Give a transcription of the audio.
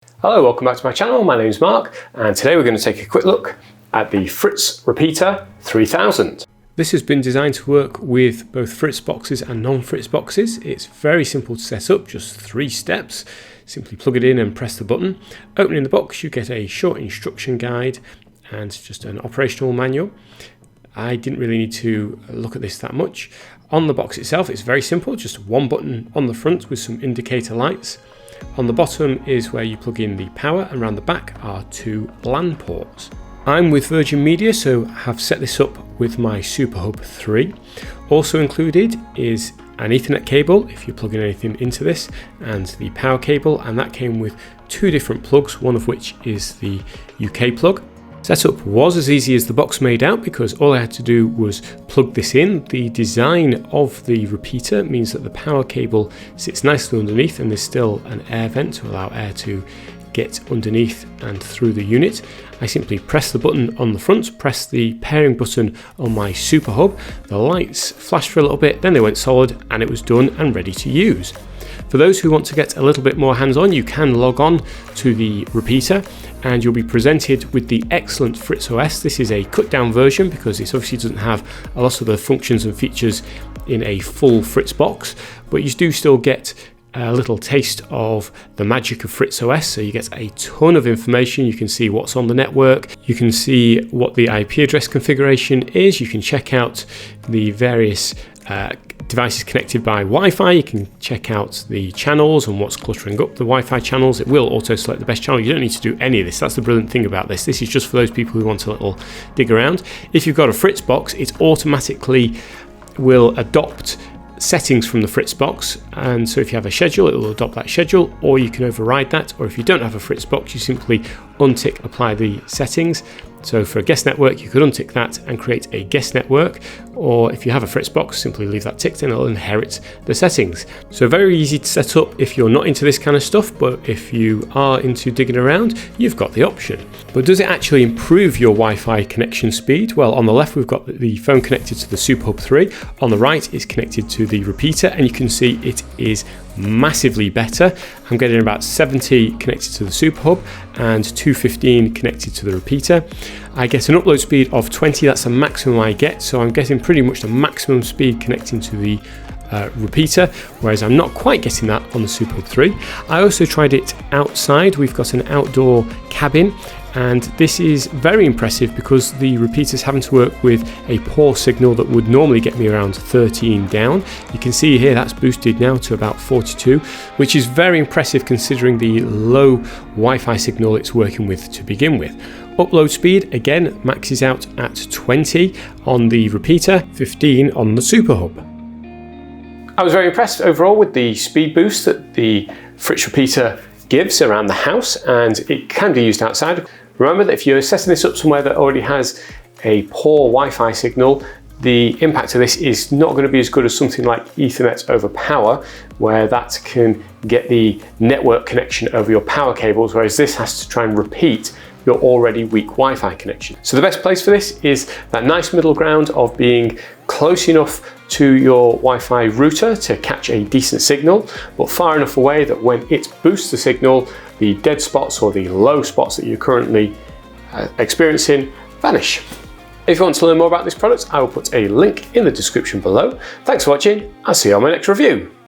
Hello, welcome back to my channel. My name's Mark, and today we're going to take a quick look at the Fritz Repeater 3000. This has been designed to work with both Fritz boxes and non-Fritz boxes. It's very simple to set up, just 3 steps. Simply plug it in and press the button. Opening the box, you get a short instruction guide and just an operational manual. I didn't really need to look at this that much. On the box itself, it's very simple, just one button on the front with some indicator lights. On the bottom is where you plug in the power, and around the back are 2 LAN ports. I'm with Virgin Media, so have set this up with my SuperHub 3. Also included is an Ethernet cable if you're plugging anything into this, and the power cable, and that came with 2 different plugs, one of which is the UK plug. Setup was as easy as the box made out because all I had to do was plug this in. The design of the repeater means that the power cable sits nicely underneath and there's still an air vent to allow air to get underneath and through the unit. I simply press the button on the front, press the pairing button on my SuperHub. The lights flashed for a little bit, then they went solid and it was done and ready to use. For those who want to get a little bit more hands-on, you can log on to the repeater and you'll be presented with the excellent Fritz OS. This is a cut-down version because this obviously doesn't have a lot of the functions and features in a full Fritz box, but you do still get a little taste of the magic of Fritz OS. So you get a ton of information. You can see what's on the network. You can see what the IP address configuration is. You can check out the various devices connected by Wi-Fi. You can check out the channels and what's cluttering up the Wi-Fi channels. It will auto select the best channel. You don't need to do any of this. That's the brilliant thing about this. This is just for those people who want a little dig around. If you've got a Fritz box, it automatically will adopt settings from the Fritz box, and so if you have a schedule, it will adopt that schedule, or you can override that, or if you don't have a Fritz box, you simply untick apply the settings. So for a guest network, you could untick that and create a guest network, or if you have a Fritz box, simply leave that ticked and it'll inherit the settings. So very easy to set up if you're not into this kind of stuff, but if you are into digging around, you've got the option. But does it actually improve your Wi-Fi connection speed? Well, on the left, we've got the phone connected to the SuperHub 3. On the right, it's connected to the repeater, and you can see it is massively better. I'm getting about 70 connected to the SuperHub and 215 connected to the repeater. I get an upload speed of 20, that's the maximum I get, so I'm getting pretty much the maximum speed connecting to the repeater, whereas I'm not quite getting that on the SuperHub 3. I also tried it outside. We've got an outdoor cabin, and this is very impressive because the repeater's having to work with a poor signal that would normally get me around 13 down. You can see here that's boosted now to about 42, which is very impressive considering the low Wi-Fi signal it's working with to begin with. Upload speed again maxes out at 20 on the repeater, 15 on the SuperHub. I was very impressed overall with the speed boost that the Fritz repeater gives around the house, and it can be used outside. Remember that if you're setting this up somewhere that already has a poor Wi-Fi signal, the impact of this is not going to be as good as something like Ethernet over power, where that can get the network connection over your power cables, whereas this has to try and repeat your already weak Wi-Fi connection. So the best place for this is that nice middle ground of being close enough to your Wi-Fi router to catch a decent signal, but far enough away that when it boosts the signal, the dead spots or the low spots that you're currently experiencing vanish. If you want to learn more about this product, I will put a link in the description below. Thanks for watching. I'll see you on my next review.